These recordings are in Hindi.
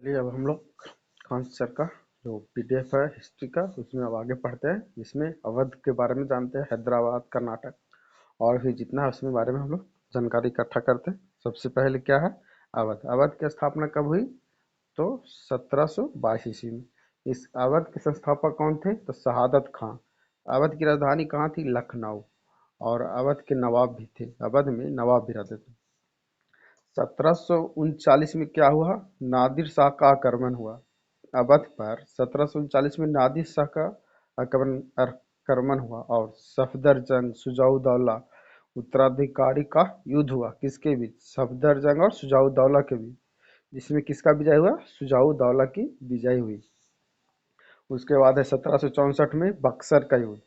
चलिए अब हम लोग खान सर का जो पीडीएफ है हिस्ट्री का उसमें अब आगे पढ़ते हैं, जिसमें अवध के बारे में जानते हैं, हैदराबाद, कर्नाटक और भी जितना है उसमें बारे में हम लोग जानकारी इकट्ठा करते हैं। सबसे पहले क्या है, अवध। अवध की स्थापना कब हुई? तो 1722 ईस्वी में। इस अवध के संस्थापक कौन थे? तो शहादत खां। अवध की राजधानी कहाँ थी? लखनऊ। और अवध के नवाब भी थे, अवध में नवाब भी रहते थे। 1739 में क्या हुआ? नादिर शाह का आक्रमण हुआ अवध पर। 1739 में नादिर शाह का आक्रमण हुआ और सफदरजंग शुजाउद्दौला उत्तराधिकारी का युद्ध हुआ। किसके बीच? सफदरजंग और शुजाउद्दौला के बीच, जिसमें किसका विजय हुआ? शुजाउद्दौला की विजय हुई। उसके बाद है 1764 में बक्सर का युद्ध।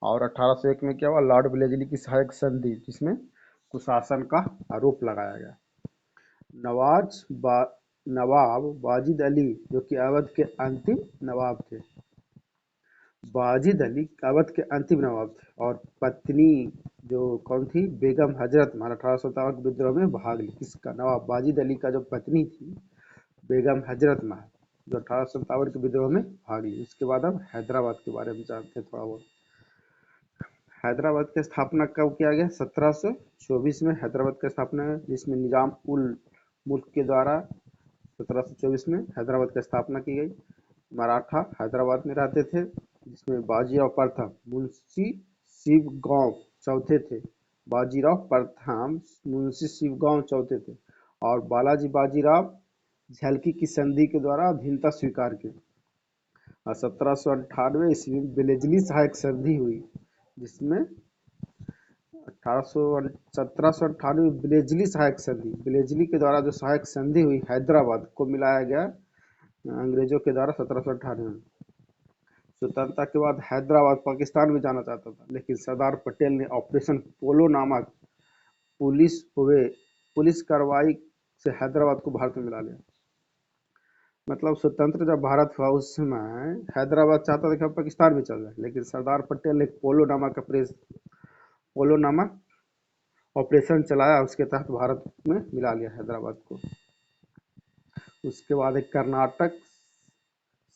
और 1801 में क्या हुआ? लॉर्ड वेलेस्ली की सहायक संधि, जिसमें कुशासन का आरोप लगाया गया। नवाज बा नवाब वाजिद अली, जो कि अवध के अंतिम नवाब थे। वाजिद अली अवध के अंतिम नवाब थे और पत्नी जो कौन थी? बेगम हजरत महल 1857 के विद्रोह में भाग ली। किसका? नवाब वाजिद अली का जो पत्नी थी बेगम हजरत महल, जो 1857 के विद्रोह में भाग ली। उसके बाद हम हैदराबाद के बारे में जानते हैं थोड़ा बहुत। हैदराबाद की स्थापना कब किया गया? 1724 में हैदराबाद की स्थापना है, जिसमें निजाम उल मुल्क के द्वारा 1724 में हैदराबाद की स्थापना की गई। मराठा हैदराबाद में रहते थे, जिसमें बाजीराव प्रथम मुंशी शिवगांव चौथे थे। बाजीराव प्रथम मुंशी शिवगांव चौथे थे और बालाजी बाजीराव झलकी की संधि के द्वारा अधीनता स्वीकार की। और 1798 ईस्वी में बेलेजली सहायक संधि हुई, जिसमें 1798 बेलेजली सहायक संधि, बेलेजली के द्वारा जो सहायक संधि हुई, हैदराबाद को मिलाया गया अंग्रेजों के द्वारा 1798 में। स्वतंत्रता के बाद हैदराबाद पाकिस्तान में जाना चाहता था, लेकिन सरदार पटेल ने ऑपरेशन पोलो नामक पुलिस कार्रवाई से हैदराबाद को भारत में मिला लिया। मतलब स्वतंत्र जब भारत हुआ उस समय हैदराबाद चाहता था कि पाकिस्तान में चल जाए, लेकिन सरदार पटेल ने पोलो नामक ऑपरेशन चलाया, उसके तहत भारत में मिला लिया हैदराबाद को। उसके बाद एक कर्नाटक,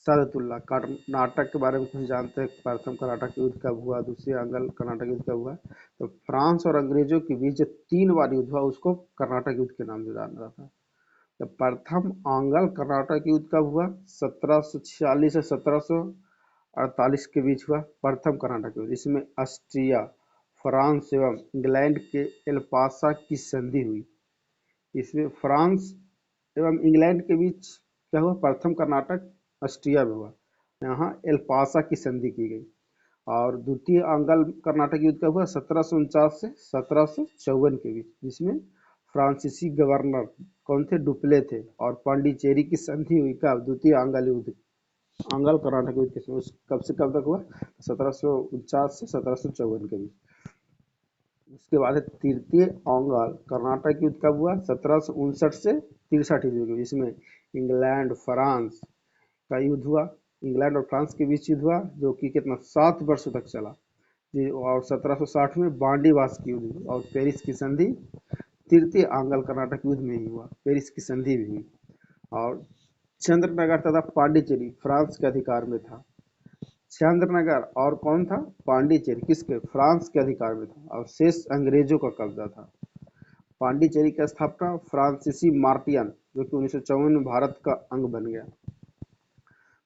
सदतुल्ला। कर्नाटक के बारे में कुछ जानते हैं? प्रथम कर्नाटक युद्ध कब हुआ? दूसरी आंग्ल कर्नाटक युद्ध कब हुआ? तो फ्रांस और अंग्रेजों के बीच जो 3 बार युद्ध हुआ उसको कर्नाटक युद्ध के नाम से जाना जाता है। तो प्रथम आंग्ल कर्नाटक युद्ध कब हुआ? 1746 से 1748 के बीच हुआ प्रथम कर्नाटक युद्ध। इसमें ऑस्ट्रिया, फ्रांस एवं इंग्लैंड के एल्पासा की संधि हुई। इसमें फ्रांस एवं इंग्लैंड के बीच क्या हुआ? प्रथम कर्नाटक ऑस्ट्रिया में हुआ, यहाँ एल्पासा की संधि की गई। और द्वितीय आंग्ल कर्नाटक युद्ध कब हुआ? 1749 से 1754 के बीच, जिसमें फ्रांसीसी गवर्नर कौन थे? डुप्ले थे। और पांडिचेरी की संधि हुई कब? द्वितीय आंग्ल कर्नाटक युद्ध के समय। कब से कब तक हुआ? 1749 से 1754 के बीच। उसके बाद है तृतीय आंग्ल कर्नाटक युद्ध कब हुआ? 1759 से 63 ईस्वी में, जिसमें इंग्लैंड फ्रांस का युद्ध हुआ। इंग्लैंड और फ्रांस के बीच युद्ध हुआ, जो कि कितना 7 वर्षों तक चला। और 1760 में बांडीवास की युद्ध और पेरिस की संधि तृतीय आंग्ल कर्नाटक युद्ध में ही हुआ। पेरिस की संधि भी हुई। और चंद्रनगर तथा पांडिचेरी फ्रांस के अधिकार में था। चंद्रनगर और कौन था? पांडिचेरी किसके? फ्रांस के अधिकार में था और शेष अंग्रेजों का कब्जा था। पांडिचेरी की स्थापना फ्रांसीसी मार्टियन, जो कि 1954 में भारत का अंग बन गया।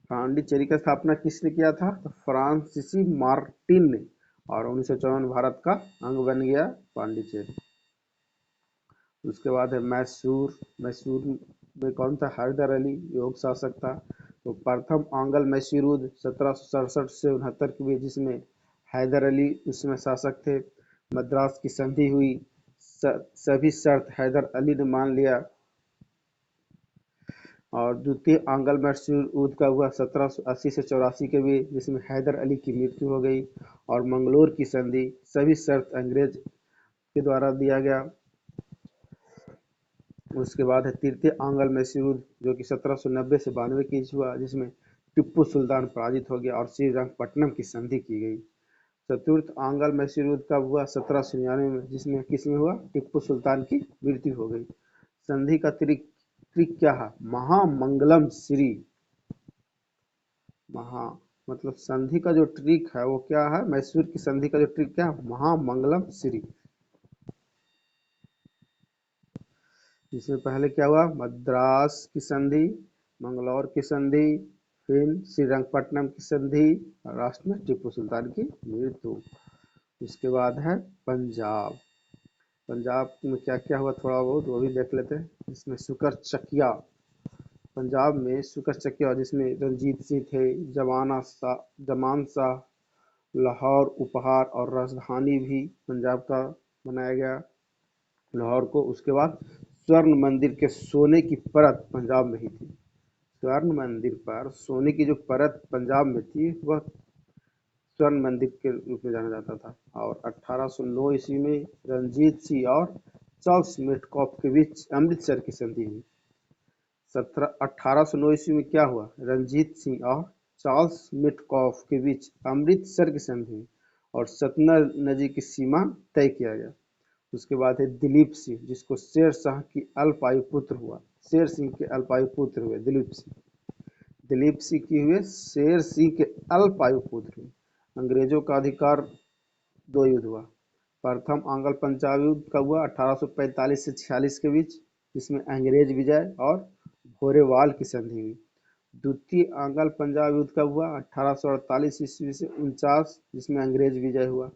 पांडिचेरी की स्थापना किसने किया था? तो फ्रांसीसी मार्टिन ने, और 1954 भारत का अंग बन गया पांडिचेरी। उसके बाद है मैसूर। मैसूर में कौन था? हैदर अली योग शासक था। तो प्रथम आंग्ल मैसूर युद्ध 1767 से 69 के बीच, जिसमें हैदर अली उसमें शासक थे। मद्रास की संधि हुई, सभी शर्त हैदर अली ने मान लिया। और द्वितीय आंग्ल मैसूर युद्ध का हुआ 1780 से 84 के बीच, जिसमें हैदर अली की मृत्यु हो गई। और मंगलोर की संधि, सभी शर्त अंग्रेज के द्वारा दिया गया। उसके बाद है तृतीय आंग्ल मैसूर युद्ध, जो कि 1790 से 92 के बीच हुआ, जिसमें टिप्पू सुल्तान पराजित हो गया और श्रीरंगपट्टनम की संधि की गई। चतुर्थ आंग्ल मैसूर युद्ध कब हुआ? 1799 में, जिसमें किसमें हुआ? टिप्पू सुल्तान की मृत्यु हो गई। संधि का ट्रिक क्या है? महामंगलम श्री। महा मतलब संधि का जो ट्रिक है वो क्या है? मैसूर की संधि का जो ट्रिक क्या है? महामंगलम श्री। इसमें पहले क्या हुआ? मद्रास की संधि, मंगलौर की संधि, फिर श्रीरंगपट्टनम की संधि, और लास्ट में टीपू सुल्तान की मृत्यु। इसके बाद है पंजाब। पंजाब में क्या क्या हुआ थोड़ा बहुत वो भी देख लेते हैं। इसमें सुकर चकिया, पंजाब में सुकर चकिया जिसमें रंजीत सिंह थे, जमान शाह, लाहौर उपहार और राजधानी भी पंजाब का बनाया गया लाहौर को। उसके बाद स्वर्ण मंदिर के सोने की परत पंजाब में ही थी। स्वर्ण मंदिर पर सोने की जो परत पंजाब में थी वह स्वर्ण मंदिर के रूप में जाना जाता था। और 1809 ईस्वी में रंजीत सिंह और चार्ल्स मेटकॉफ के बीच अमृतसर की संधि हुई। 1809 ईस्वी में क्या हुआ? रंजीत सिंह और चार्ल्स मेटकॉफ के बीच अमृतसर की संधि हुई और सतलज नदी की सीमा तय किया गया। उसके बाद है दिलीप सिंह, जिसको शेर शाह की अल्पायु पुत्र हुआ। शेर सिंह के अल्पायु पुत्र हुए दिलीप सिंह। दिलीप सिंह की हुए शेर सिंह के अल्पायु पुत्र हुए। अंग्रेजों का अधिकार दो युद्ध हुआ। प्रथम आंग्ल पंजाब युद्ध कब हुआ? 1845 से 46 के बीच, जिसमें अंग्रेज विजय और भोरेवाल की संधि हुई। द्वितीय आंग्ल पंजाब युद्ध कब हुआ? 1848 ईस्वी से 49, जिसमें अंग्रेज विजय हुआ।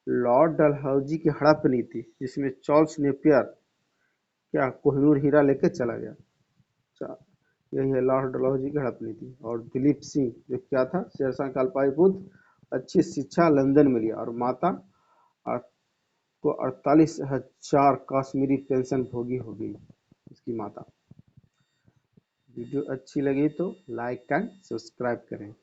लॉर्ड डलहौजी की हड़प नीति, जिसमें चार्ल्स नेपियर क्या कोहिनूर हीरा लेके चला गया। यही है लॉर्ड डलहौजी की हड़प नीति। और दिलीप सिंह जो क्या था? शेरशाह का अल्पायु पुत्र। अच्छी शिक्षा लंदन में लिया और माता को 48,000 कश्मीरी पेंशन भोगी हो गई उसकी माता। वीडियो अच्छी लगी तो लाइक एंड सब्सक्राइब करें।